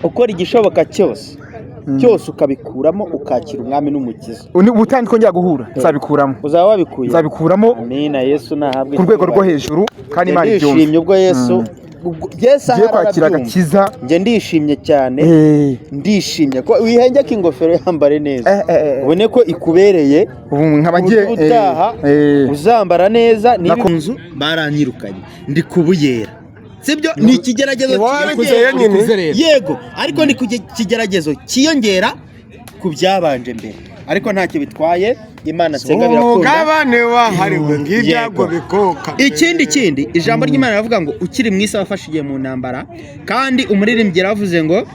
ukora igishoboka cyose ukabikuramo ukakira umwami n'umukiza. Ubutandi kongera guhura uzabikuramo. Uzaba wabikuye. Uzabikuramo. Amina. Yesu nahabwe ku rwego rwo hejuru kandi Imana ibyumva. Ndishimye ubwo Yesu kwakira agakiza. Njye ndishimye cyane. Ndishimye ko wihengeka ingofero yambare neza. Ubone ko ikubereye. Nkabagiye utaha uzambara neza. Niba nzu baranyirukanye ndi kubuyera. Sibyo ni ikigeragezo yego, ariko ni kugeragezo kiyongera ku byabanje mbere, ariko ntacyo bitwaye. Imana senga birakunda umugabane wahariwe ngibyago bikoka. Ikindi ijambo ry'Imana ravuga ngo ukiri mu isi wafashiye mu ntambara, kandi umuririmbyi yaravuze ngo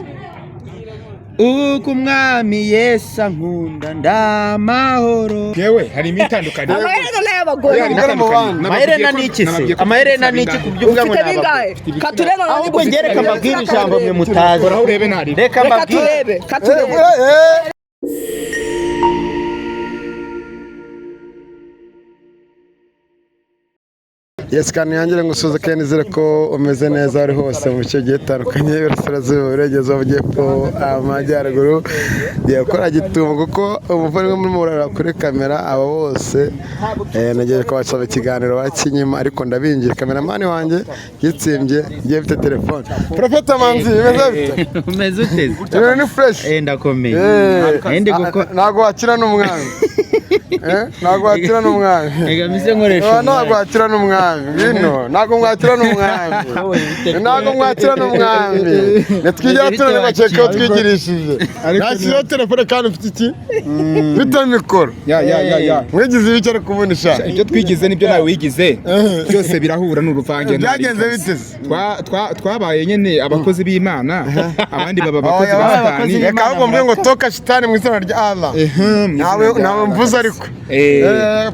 uko umwami Yesu ankunda ndamahoro. Yewe hari imitandukanye. Amaherena ni iki se? Amaherena ni iki kubyuvuga ngo naba? Katureba ahubwo ngereka mbabwira ijambo mwe mutazi. Reka mbabwire. Yes, kandi yangire ngusuze kandi nizere ko umeze neza ari hose mu bice bitandukanye y'Iburasirazuba, Uburengerazuba, Amajyepfo, Amajyaruguru. Yakora gitumo kuko umuvandimwe muri murara kuri kamera abo bose nagiye kubasaba ikiganiro bakinyima, ariko ndabingiye kameramani wanjye yitsimbye ngiye mfite telefone. Profeta Manzi umeze uteze? Ni fresh. Ndakomeye. Nago wakira n'umwami. Nago wakira n'umwami. Egamise nkoresha. Nago wakira n'umwami. Bino nago mwatira n'umwami. Nago mwatira n'umwami. Netwijya turane baceka twigirishije. Nashyira telefone kandi ufite iki? Bita mikoro. Ya. Mwigize ibiki ari kubunisha. Ibyo twigize nibyo nawe wigize. Byose birahura n'uruvange. Byagenze bite? Twabaye nyene abakozi b'Imana, abandi baba abakozi b'Satani. Reka ahubwo mvuge ngo toka shitani mu izina rya Allah. Nawe mvuze ariko.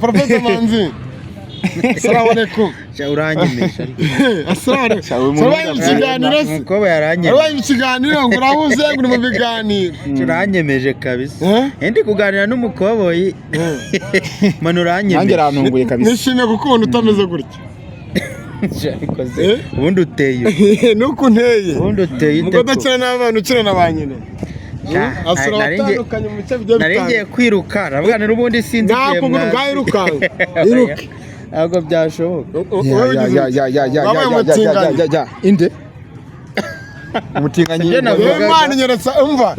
Profeta Manzi. Assalamu alaikum. Uranyemeje. Assalamu alaikum. Sabaye ikiganiro se. Umukobwa yaranyemeje. Sabaye ikiganiro ngo urahuze ngo mu biganiro. Uranyemeje kabisa. Ndi kuganira n'umukoboyi. Manu uranyemeje. Nange rantunguye kabisa. Nishimye gukunda utameze gutya. Ubundi uteye. Nuko nteye. Ubundi uteye. Ngo dakira n'abantu ukira n'abanyine. Asura mu bice bigiye bitandukanye. Naringiye kwiruka, nabwana n'ubundi sinzi igihe mwa. Nako bwayiruka. Iruke. Ahubwo byashoboka. Ya. Inde. Umutinganyi. Imana nyeretse umva.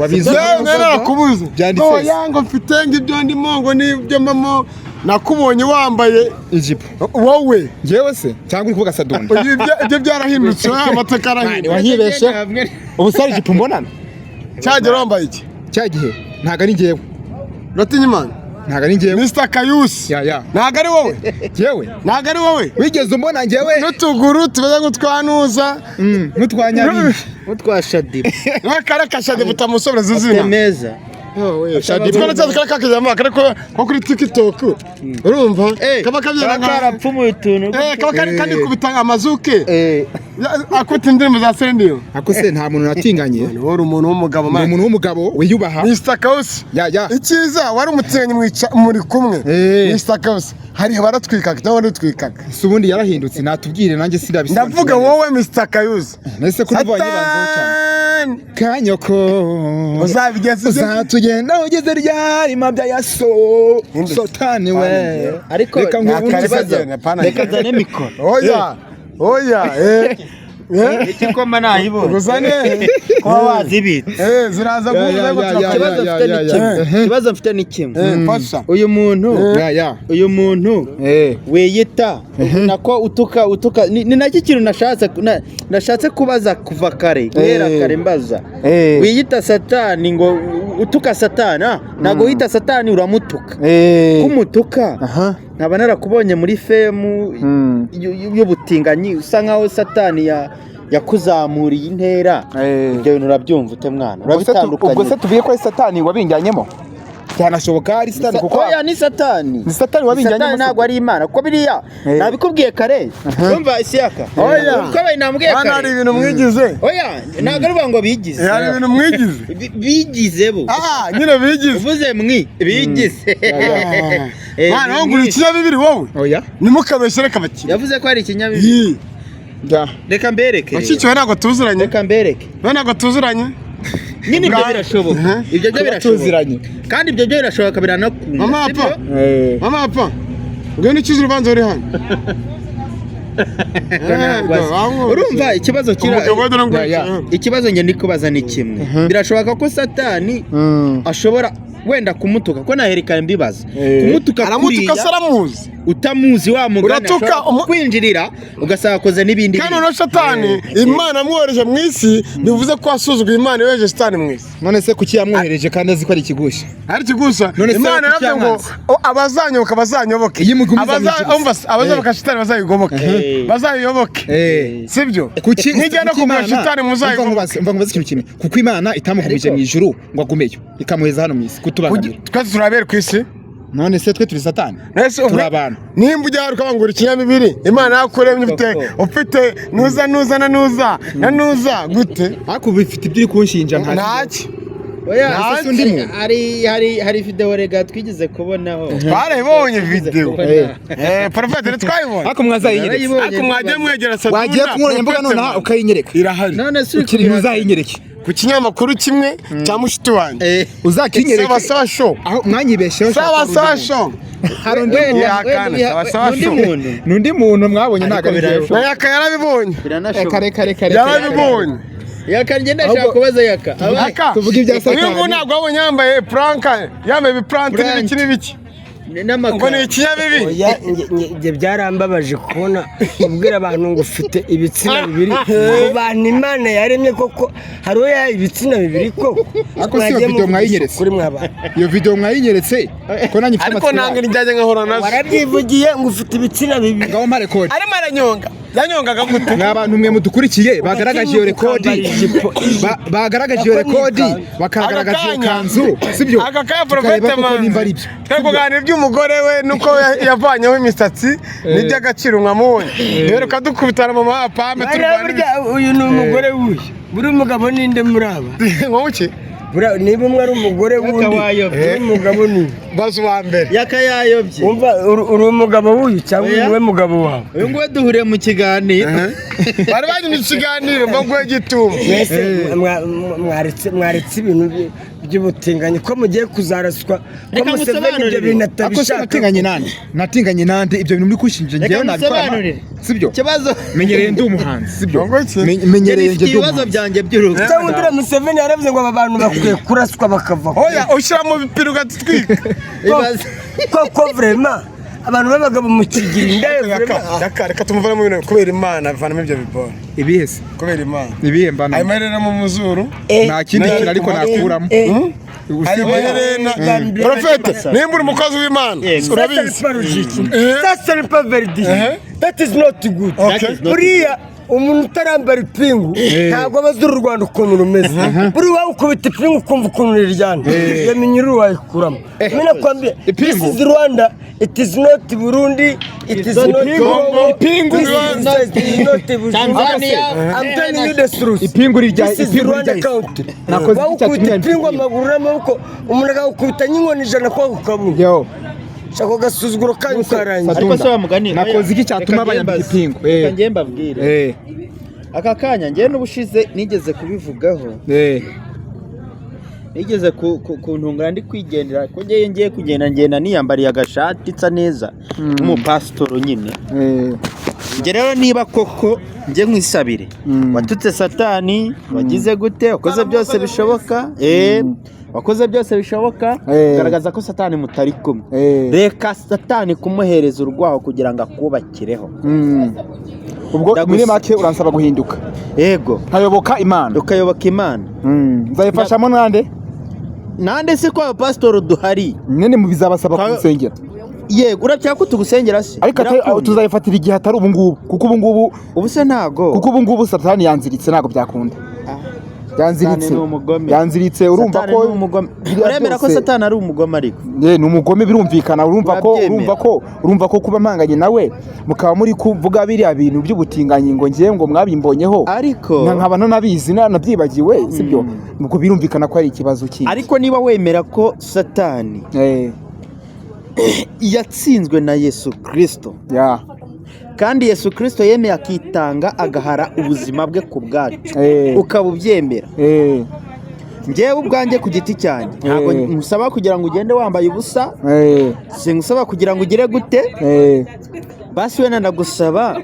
Nera kubuza. Ngo yango mfite ngibyo ndimo ngo nibyo mamo nakubonye wambaye ijipo. Wowe ngewe se cyangwa uri kuvuga sadunda. Ibyo byarahindutse amateka arahindutse. Wahibeshe. Ubusari ijipo mbonana. Cyagera wambaye iki? Cyagihe ntago ari ngewe. Ratinya Imana. Ntago ari ngewe. Mr. Kayusi. Ya. Ntago ari wowe. Ngewe. Ntago ari wowe. Wigeze umbona ngewe? N'utuguru tubeze gutwanuza. N'utwanyari. N'utwashadiba. N'akarakashade butamusobora zizina. Meza. Shadi twana cyaza karakakijama kariko ko kuri TikTok. Urumva? Kaba kabyara karapfumuye utuntu. Kaba kandi kubitanga amazuke. Akuti indirimbo za Sendiyo. Akose nta muntu natinganye. Wari umuntu w'umugabo man. Umuntu w'umugabo wiyubaha. Mr. Kausi. Ya. Ikiza wari umutenyi muri kumwe. Mr. Kausi. Hari baratwikaga cyangwa batwikaga. Subundi yarahindutse natubwire nanjye sindabisa. Ndavuga wowe Mr. Kayuzi. Nese kuri bo yibanzo cyane. Kanyoko. Uzatugenda ugeze ryari mabya yaso. Sotani we. Ariko reka zane mikoro. Oya. Ikikoma nahibona. Guzane. Kwa wazibitse. Ziraza guza kibazo mfite ni kimwe. Fasha. Uyu muntu weyita nako utuka ni naki kintu nashatse kubaza kuva kare guhera kare mbaza. Weyita Satani ngo utuka Satana nago wita Satani uramutuka. Kumutuka. Naba narakubonye muri femu y'ubutinganyi usa nkaho Satani yakuzamuriye intera. Ibyo bintu urabyumva ute mwana? Urabitandukanye. Ubwo se tubiye ko Satani wabinjyanyemo. Cyanashoboka ari Satani kuko oya ni Satani. Ni Satani wabinjyanyemo. Satani ntabwo ari Imana. Ko biriya nabikubwiye kare. Umva Isiac. Oya. Ko bayinambwiye kare. Hari ibintu mwigize. Oya ntabwo ari ngo bigize. Hari ibintu mwigize. Bigize bo. Nyine bigize. Uvuze bigize. Mwana wongura ikinyabibiri wowe. Oya. Nimukabeshere kabakira. Yavuze ko ari ikinyabibiri. reka mbereke Mushiki ntabwo tuzuranye. reka mbereke Ntabwo tuzuranye. nyine ibyo birashoboka ibyo byo birashoboka kandi ibyo byo birashoboka biranakunda Mama papa ngwino ukize urubanza uri hano. urumva ikibazo nge ndikubaza ni kimwe birashoboka ko satani ashobora wenda kumutuka ko naherekanye mbibaza kumutuka aramutuka saramuzi utamuzi wa mugani kwinjirira ugasaba koze n'ibindi kandi no satani Imana amwohereje mu isi bivuze ko asuzuguye Imana yohereje satani mu isi. None se kuki yamwohereje kandi azi ko ari ikigusha? Ari ikigusha. Imana yaravuze ngo abazanyoboka bazanyoboke. Abazayoboka satani bazayigoboke. Bazayiyoboke. Sibyo? Kuki nijyana ku satani muzayigoboke. Mva ngubaze ikintu kimwe kuko Imana itamukubije mu ijuru ngo agumeyo ikamuheza hano mu isi kutubangamira. Twese turabera ku isi. None se twe turi satani turi abantu nimba ujya ukabangura ikinyamibiri Imana yakuremye ufite nuza gute ariko bifite ibyo uri kunshinja ntaki hari video rega twigize kubonaho twarabonye video perfect twayibonye ariko mwazayinyereka ariko mwagiye mwegera sadunda wagiye kumuranya mbuga none ukayinyereka irahari none se ukiri muzayinyereke ku kinyamakuru kimwe cya mushiti wanjye uzakinyereka sawa show aho mwanyibesheho sawa show harundi nundi muntu mwabonye ntagarije nayaka yarabibonye reka yarabibonye yaka ngenda shaka kubaza yaka tuvuga ibya satani uyu muntu ntabwo abonye yambaye planka yambaye ibiplante n'ibiki ngo ni ikinyabibi njye byarambabaje kubona ubwira abantu ngo ufite ibitsina bibiri ku bantu Imana yaremye koko hariho ibitsina bibiri koko ariko si video mwayinyeretse kuri mwaba iyo video mwayinyeretse ko nanyi mfite ariko nange njyaje nkahora nazo warabyivugiye ngo ufite ibitsina bibiri ngaho mare code arimo aranyonga yanyongaga gute n'abantu mwe mudukurikiye bagaragaje iyo rekodi bagaragaje iyo rekodi bakagaragaza iyo kanzu sibyo aka kaya profete man kuganira by'umugore we nuko yavanyeho imisatsi n'iby'agaciro nkamubonye rero kadukubitana mu mapambe turwana uyu ni umugore wuye buri umugabo ninde muraba ngomuki niba umwe ari umugore wundi umugabo ni bazo wa mbere yakayayobye umva uri umugabo wuyu cyangwa niwe mugabo wawe uyu ngo duhure mu kiganiro bari bari mu kiganiro bagwe gituma mwaretse ibintu by'ubutinganyi ko mugiye kuzaraswa ko museveni ibyo bintu atabishaka natinganye nande ibyo bintu muri kushinja ngewe nabikora sibyo kibazo menyereye ndi umuhanzi sibyo menyereye nge ibibazo byanjye by'urugo cyangwa ndira museveni yaravuze ngo aba bantu bakwiye kuraswa bakava oya ushyira mu bipiro ugatwika ko vraiment abantu babaga mu kigirinda reka tumuvana mu bintu kubera Imana vanamo ibyo biporo ibihese kubera Imana ibihembana ayimerera mu muzuru nta kindi kintu ariko nakuramo ayimerera profete nimba uri umukozi w'Imana urabizi ça c'est pas véridique that is not good buriya umuntu utarambara ipingu ntabwo abazura u Rwanda ukuntu rumeze buri wawe ukubita ipingu ukumva ukuntu riryana iyo minyururu wayikuramo mina kwambia this is Rwanda it is not Burundi it is not Congo ipingu Tanzania I'm telling you the truth ipingu rijya Rwanda country nakoze icyo ipingu amaguru n'amaboko umuntu agakubita n'inkoni ijana kwa kukabuye yo shako gasuzuguro kanyu karangiye ariko se bamugani nakoze iki cyatuma bayambika ipingu ngiye mbabwire aka kanya ngiye n'ubushize nigeze kubivugaho nigeze kuntungura ndi kwigendera ko ngiye kugenda niyambariye agashati tsa neza umupasitoro nyine nge rero niba koko ngiye nkwisabire watutse satani wagize gute wakoze byose bishoboka wakoze byose bishoboka garagaza ko satani mutari kumwe reka satani kumuhereza urwaho kugira ngo akubakireho ubwo muri make uransaba guhinduka yego nkayoboka Imana ukayoboka Imana nzayifashamo nande se ko pastor duhari nyene mu bizabasaba kumusengera yego uracyaka ko tugusengera se ariko tuzayifatira igihe atari ubu ngubu kuko ubu se ntago kuko ubu ngubu satani yanziritse ntago byakunda yanziritse urumva ko uremera ko satani ari umugome ariko ni umugome birumvikana urumva ko kuba mpanganye nawe mukaba muri kuvuga biriya bintu by'ubutinganyi ngo ngiye ngo mwabimbonyeho ariko nkaba nanabizi nabyibagiwe sibyo ubwo birumvikana ko ari ikibazo kindi ariko niba wemera ko satani yatsinzwe na Yesu Kristo kandi Yesu Kristo yemeye akitanga agahara ubuzima bwe ku bwacu ukaba ubyemera. Njyewe ubwanjye ku giti cyanjye ntabwo musaba kugira ngo ugende wambaye ubusa, singusaba kugira ngo ugire gute, basi wenda ndagusaba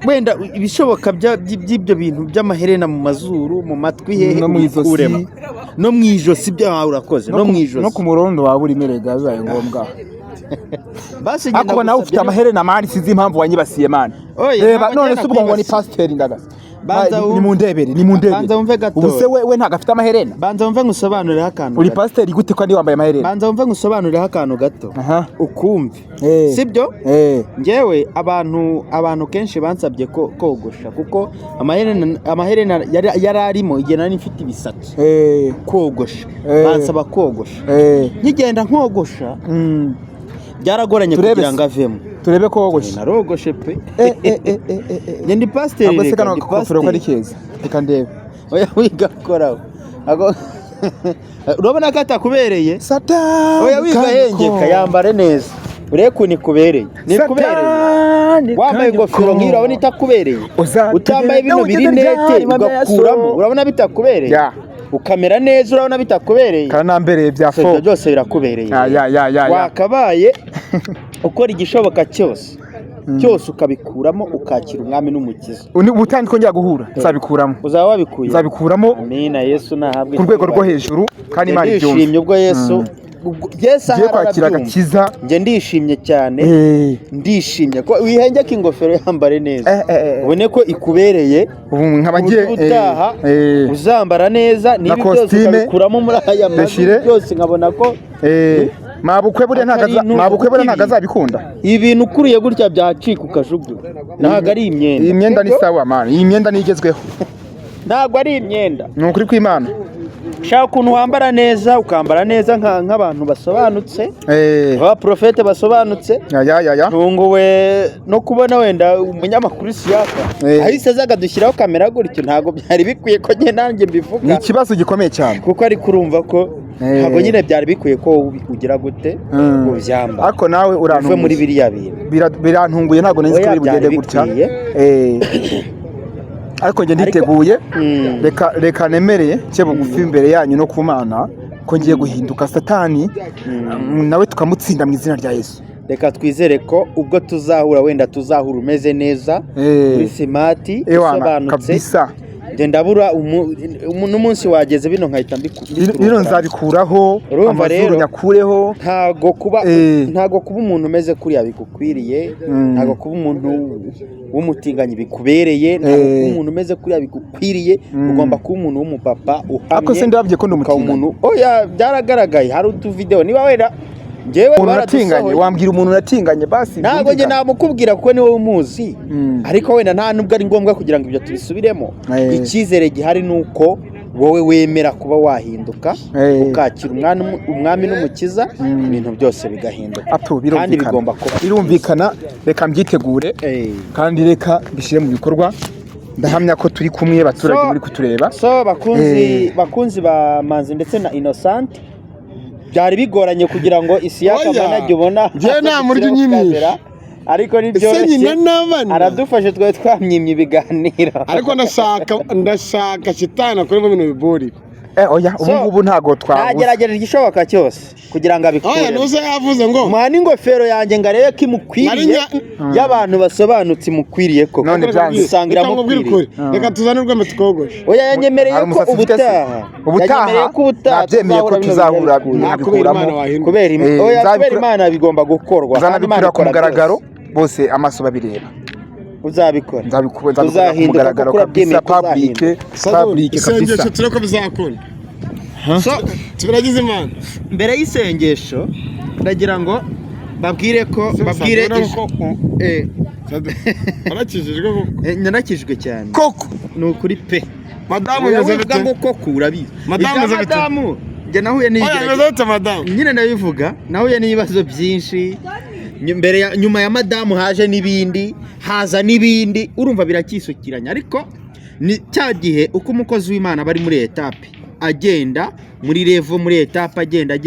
wenda ibishoboka by'ibyo bintu by'amaherena mu mazuru, mu matwi hehe no mu izosi, no mu ijosi byawe urakoze, no mu ijosi no ku murondo waba uri merega bibaye ngombwa. basi ako nawe ufite amaherena mani, sinzi impamvu wanyibasiye mani. Reba none se ubwo ngo ni pasiteri ndagaza. Ni mundebere, ni mundebere. Banza wumve gato. Ubuse we ntago afite amaherena. Banza wumve ngusobanurireho akantu. Uri pasiteri gute kandi wambaye amaherena? Banza wumve ngusobanurireho akantu gato. Ukumve. Sibyo? Njyewe abantu kenshi bansabye kogosha kuko amaherena yararimo igihe nari mfite ibisatsi. Kogosha. Bansaba kogosha. Nkigenda nkogosha. Byaragoranye kugira ngo avemo. Turebe ko wogoshe. Narogoshe pe. Ndi pasiteri. Agose kana kofero ko ari keza. Reka ndebe. Oya wigakoraho. Urabona ko atakubereye? Satani. Oya wigahengeka yambare neza. Ureko ni kubereye. Ni kubereye. Wambaye ingofero nk'iro urabona itakubereye. Utambaye bino birinete ugakuramo. Urabona bitakubereye? Ya. Ukamera neza urabona bitakubereye. Kanambereye bya fo. Byose birakubereye. Ya. Wakabaye ukora igishoboka cyose ukabikuramo ukakira umwami n'umukiza. Ubutandi kongera guhura nzabikuramo. Uzaba wabikuye. Nzabikuramo. Amina. Yesu nahabwe ku rwego rwo hejuru kandi Imana ibyumva. Ndishimye ubwo Yesu Yesu kwakira agakiza. Nge ndishimye cyane. Ndishimye ko wihengeka ingofero yambare neza. Ubone ko ikubereye. Ubu nkabagiye utaha uzambara neza niba byose ukabikuramo muri aya mazi byose nkabona ko mabukwe buriya ntago azabikunda. Ibintu ukuriye gutya byacika ukajugura. Ntago ari imyenda. Iyi myenda ni sawa man. Iyi myenda ni igezweho. Ntago ari imyenda. Ni ukuri kw'Imana. Shaka ukuntu wambara neza ukambara neza nk'abantu basobanutse. Abaprofete basobanutse. Ya. Ntunguwe no kubona wenda umunyamakuru Isiac ahise azaga dushyiraho kamera gutyo. Ntago byari bikwiye ko nanjye mbivuga. Ni ikibazo gikomeye cyane. Kuko ari kurumva ko ntago nyine byari bikwiye ko ugira gute ubyamba. Ariko nawe urantunguye muri biriya bintu. Birantunguye ntago nzi ko bigende gutya. Ariko nge nditeguye reka nemereye cye bugufi imbere yanyu no kumana ko ngiye guhinduka Satani nawe tukamutsinda mu izina rya Yesu. Reka twizere ko ubwo tuzahura wenda tuzahura umeze neza kuri simati usobanutse. Ndabura n'umunsi wageze bino nkahita bino nzabikuraho amazuru nyakureho. Ntago kuba umuntu umeze kuriya bigukwiriye. Ntago kuba umuntu w'umutinganyi bikubereye. Ntago kuba umuntu umeze kuriya bigukwiriye. Ugomba kuba umuntu w'umupapa uhamye. Ako se ndabye ko ndumutinganyi. Oya byaragaragaye hari utuvideo niba wera njyewe baratinganye. Wambwira umuntu natinganye basi. Ntago nge namukubwira kuko niwe umuzi. Ariko wenda nta nubwo ari ngombwa kugira ngo ibyo tubisubiremo. Icyizere gihari nuko wowe wemera kuba wahinduka ukakira umwami n'umukiza ibintu byose bigahinduka. Kandi bigomba kuba birumvikana. Reka mbyitegure kandi reka bishyire mu bikorwa. Ndahamya ko turi kumwe baturage muri kutureba. So bakunzi ba Manzi ndetse na Innocent byari bigoranye kugira ngo Isiac amanage ubona. Je nta muryo nyinisha. Ariko ni byoroshye. Aradufashe twaye twamyimye ibiganiro. Ariko ndashaka shitana kuri mu bintu biburi. Oya ubu ntago twavuze. Nagerageje igishoboka cyose kugira ngo abikore. Oya nuze yavuze ngo mwana ingofero yanjye ngarebe ko imukwiriye y'abantu basobanutse imukwiriye ko. None byansangira mukwiriye. Reka tuzanirwe amatwogoshe. Oya yanyemereye ko ubutaha nabyemeye ko tuzahura nabikuramo kubera Imana bigomba gukorwa. Zanabikora ku mugaragaro bose amaso babireba. Uzabikora. Uzahinduka kabisa public kabisa. Tureko bizakunda. Turagize Imana. Mbere y'isengesho ndagira ngo babwire arakijijwe koko. Narakijijwe cyane. Koko. Ni ukuri pe. Madamu yavuze bite? Ngo koko urabizi. Madamu yavuze bite? Njye nahuye madamu. Nyine nabivuga nahuye n'ibibazo byinshi. Nyuma ya madamu haje n'ibindi haza n'ibindi urumva birakisukiranya. Ariko ni cya gihe uko umukozi w'Imana bari muri etape agenda muri level muri etape agenda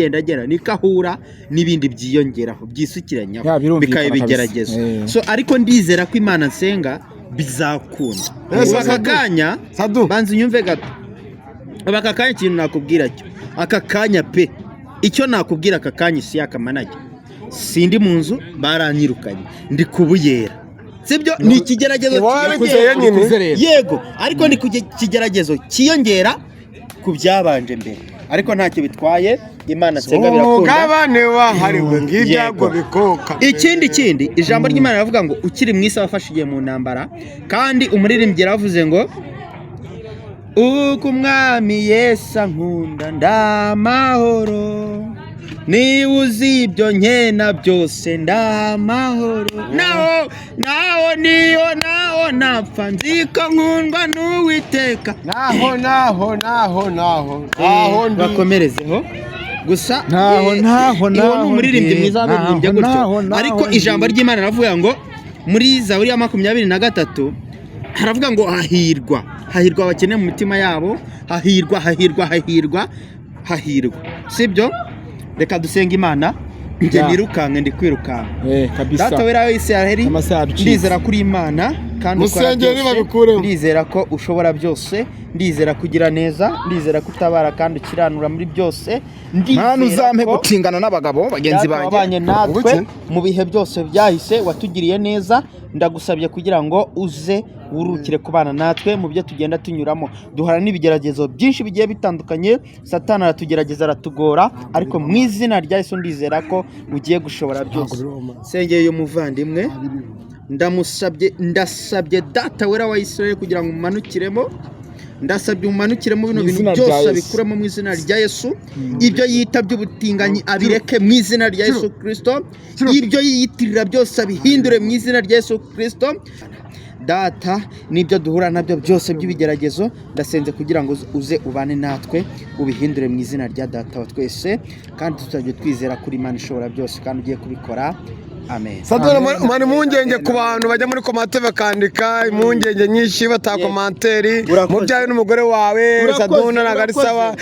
niko ahura n'ibindi byiyongeraho byisukiranyaho bikaba bigeragezo so ariko ndizera ko Imana nsenga bizakunda aka kanya banza unyumve gato aka kanya ikintu nakubwira cyo aka kanya pe icyo nakubwira aka kanya Isiac manage sindi mu nzu baranyirukanye ndi kubuyera sibyo ni ikigeragezo yego ariko ni kugeragezo kiyongera ku byabanje mbere ariko ntacyo bitwaye Imana nsenga birakunda umugabane wahariwe ng'ibyago bikoka ikindi ijambo ry'Imana rivuga ngo ukiri mu isi wafashiye mu ntambara kandi umuririmbyi yaravuze ngo uko umwami Yesu ankunda ndamahoro niba uzi ibyo nkena byose ndamahoro naho napfa nziko nkundwa n'Uwiteka naho bakomerezeho gusa naho umuririmbyi mwiza wabirimbye gutyo ariko ijambo ry'Imana ravuga ngo muri Zaburi ya 23 haravuga ngo hahirwa abakene mu mitima yabo hahirwa sibyo reka dusenga Imana nje nirukanke ndi kwirukanka data wera w'Isiraheli ndizera kuri Imana kandi ndizera ko ushobora byose ndizera kugira neza ndizera kutabara kandi ukiranura muri byose Mana uzampe gutingana n'abagabo bagenzi banjye natwe mu bihe byose byahise watugiriye neza ndagusabye kugira ngo uze urukire kubana natwe mu byo tugenda tunyuramo duhara n'ibigeragezo byinshi bigiye bitandukanye Satani aratugerageza aratugora ariko mu izina rya Yesu ndizera ko ugiye gushobora byose sengeye umuvandimwe ndasabye data wera wa Isiraheli kugira ngo umanukiremo ndasabye umanukiremo bino bintu byose bikuramo mu izina rya Yesu ibyo yita by'ubutinganyi abireke mu izina rya Yesu Kristo ibyo yiyitirira byose abihindure mu izina rya Yesu Kristo data nibyo duhura nabyo byose by'ibigeragezo ndasenze kugira ngo uze ubane natwe ubihindure mu izina rya data wa twese kandi tutajye twizera kuri Imana ishobora byose kandi ugiye kubikora amen sadura mani mungenge ku bantu bajya muri komante bakandika impungenge nyinshi batakomanteri mu byawe n'umugore wawe saduna nagarisaba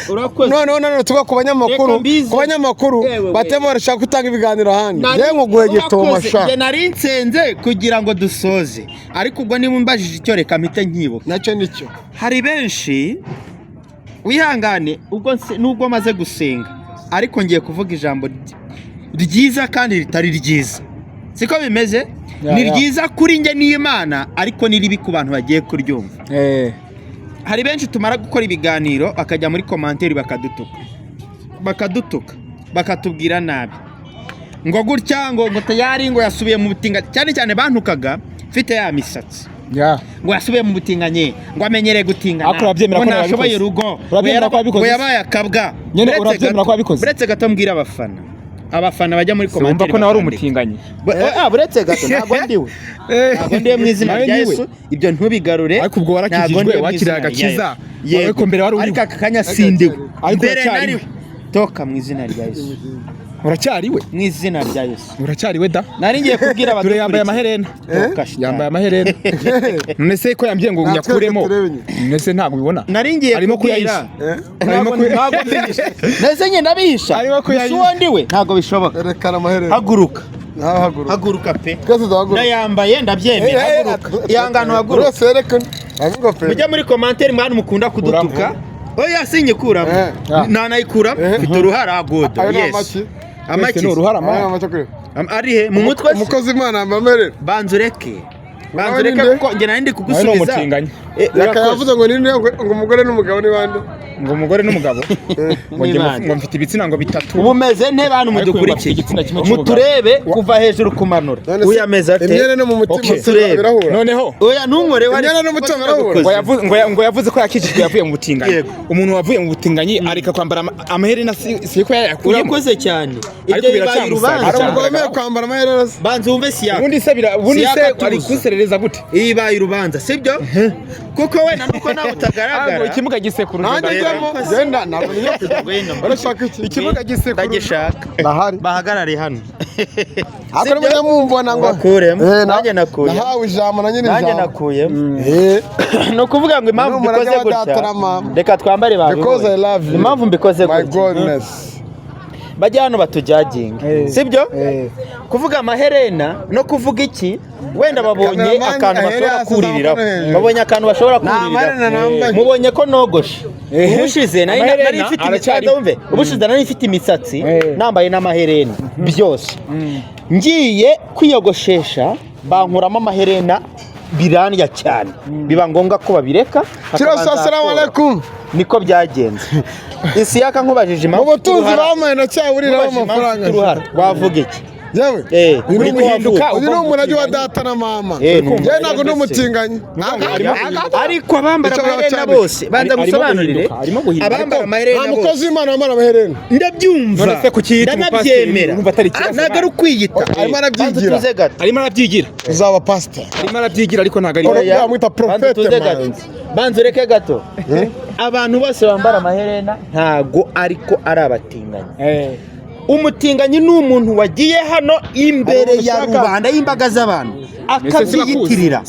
none tuba ku banyamakuru batemo barashaka gutanga ibiganiro handi ye nguguye gitomasha nari nsenze kugira ngo dusoze ariko ubwo niba mbajije icyo reka mpite nkibuka nacyo nicyo hari benshi wihangane ubwo nubwo maze gusenga ariko ngiye kuvuga ijambo ryiza kandi ritari ryiza siko bimeze ni ryiza kuri nge n'Imana ariko ni ribi ku bantu bagiye kuryumva hari benshi tumara gukora ibiganiro bakajya muri komanteri bakadutuka bakatubwira nabi ngo gutya ngo tayari ngo yasubiye mu butinga cyane bantukaga mfite ya misatsi ngo yasubiye mu butinganye ngo amenyere gutingana ngo nashoboye urugo ngo yabaye akabwa uretse gato mbwira abafana bajya muri komanteri umva ko nawe ari umutinganyi buretse gato ntabwo ndiwe mu izina rya Yesu ibyo ntubigarure ariko ubwo warakijijwe wakiriye agakiza ariko mbere wari ariko aka kanya sindiwe mbere nariwe toka mu izina rya Yesu uracyariwe mu izina rya Yesu uracyariwe da nari ngiye kubwira abantu yambaye amaherena none se ko yambye ngo nyakuremo none se ntabwo ubibona nari ngiye arimo kuyahisha ntabwo nese nyine ndabihisha uwo ndiwe ntabwo bishoboka rekana amaherena haguruka pe ndayambaye ndabyemera haguruka ihangano haguruka mujya muri komanteri mwana mukunda kudutuka oya sinyikuramo nanayikuramo mfite uruhara godo yes amaki no uruhara arihe mu mutwe umukozi Imana amamerera banzureke kuko nge nandi kugusubiza yavuze ngo ninde ngo umugore n'umugabo ni bande ngo umugore n'umugabo ngo mfite ibitsina ngo bitatu ubumeze nte bantu mudukurikiye muturebe kuva hejuru kumanura uyameza ate imyene no mu mutima turebe noneho oya ntunkore wari imyene no mu mutima birahura ngo yavuze ko yakijijwe yavuye mu butinganyi umuntu wavuye mu butinganyi arika kwambara amaherena siko yayakuramo uyikoze cyane ibyo bibaye urubanza ari umugome kwambara amaherena banza wumve Isiac ubundi se ari kuserereza gute ibaye urubanza sibyo kuko we nanuko nawe utagaragara ikimuga gisekuru tujyemo genda ntabwo niyo kujya urashaka iki ikibuga gisekuru ndagishaka bahari bahagarare hano akora bajya mumbona ngo bakuremo nanjye nakuye nahawe ijambo na nyine nanjye ijambo nakuyemo ni ukuvuga ngo impamvu mbikoze gutya reka twambare because I love you impamvu mbikoze my gutya goodness bajya hano batujyaginga sibyo kuvuga amaherena no kuvuga iki wenda babonye akantu bashobora kuririraho babonye akantu bashobora kuririraho mubonye ko nogoshe ubushize nari ifite imisatsi ubushize nari ifite imisatsi nambaye n'amaherena byose ngiye kwiyogoshesha bankuramo amaherena birandya cyane biba ngombwa ko babireka assalamu alaikum niko byagenze Isiac nkubajije impamvu mu butunzi bamaye na cyaburiraho amafaranga wavuga iki yewe uri guhinduka uri umurage wa data na mama je nago n'umutinganyi ariko abambara amaherena bose banza gusobanurire abambara amaherena bose amukozi w'Imana wambara amaherena ndabyumva ndanabyemera ntago ari ukwiyita arimo arabyigira uzaba pastor arimo arabyigira ariko ntago ari yamwita prophet banza ureke gato abantu bose bambara amaherena ntago ariko ari abatinganyi umutinganyi ni umuntu wagiye hano imbere ya rubanda y'imbaga z'abantu akabyiyitirira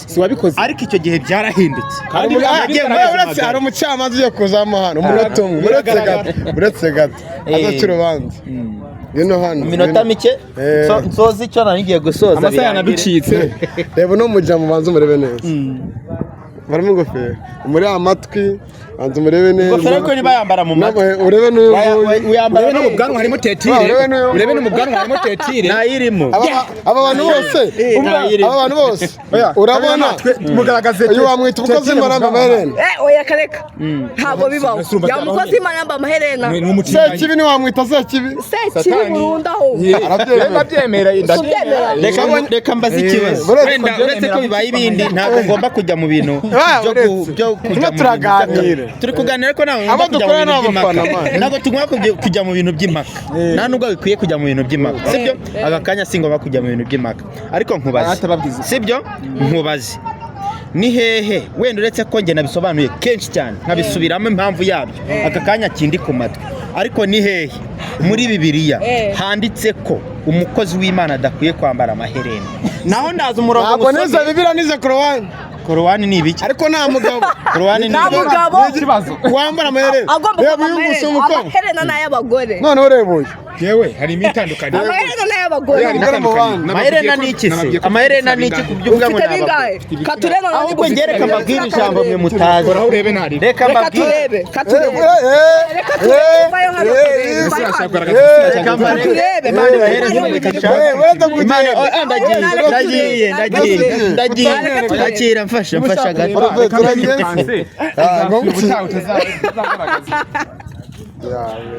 siwabikoze ariko icyo gihe byarahindutse hari umucamanza ugiye kuzamo hano umunota umwe uretse gato azaca urubanza ngeno hano iminota mike nsoza icyo nanigiye gusoza amasaha yanaducitse reba no mujya mubanza umurebe neza barimo ingofero muri amatwi banza umurebe neza ingofero ariko niba yambara mu matwi urebe n'uyu urebe no mu bwanwa harimo tetire urebe no mu bwanwa harimo tetire nayirimo aba bantu bose urabona mugaragaze uyu wamwita umukozi w'Imana amaherena oya kareka ntabwo bibaho ya mukozi w'Imana yamba amaherena sekibi ni wamwita sekibi burundaho arabyemera reka mbaze ikibazo wenda uretse ko bibaye ibindi ntabwo ngomba kujya mu bintu byo turaganira turi kuganira ariko ntabwo tugomba kujya mu bintu by'impaka nta nubwo bikwiye kujya mu bintu by'impaka sibyo aka kanya singomba kujya mu bintu by'impaka ariko nkubaze sibyo nkubaze ni hehe wenda uretse ko njye nabisobanuye kenshi cyane nkabisubiramo impamvu yabyo aka kanya kindi ku matwi ariko ni hehe muri Bibiliya handitse ko umukozi w'Imana adakwiye kwambara amaherena naho ndaza umurongo ntabwo nize Bibiliya nize korowani ni ibiki ariko nta mugabo korowani ni ikibazo wambara amaherena agomba kwambara amaherena n'ay'abagore none urebuye yewe harimo itandukanye amaherena n'ay'abagore amaherena ni iki se amaherena ni iki kubyumva ngo nabagore katurena ahubwo ngereka mbabwira ijambo mwe mutazi reka mbabwire katurebe ndakira mfasha gato ubutaha utazagaragaza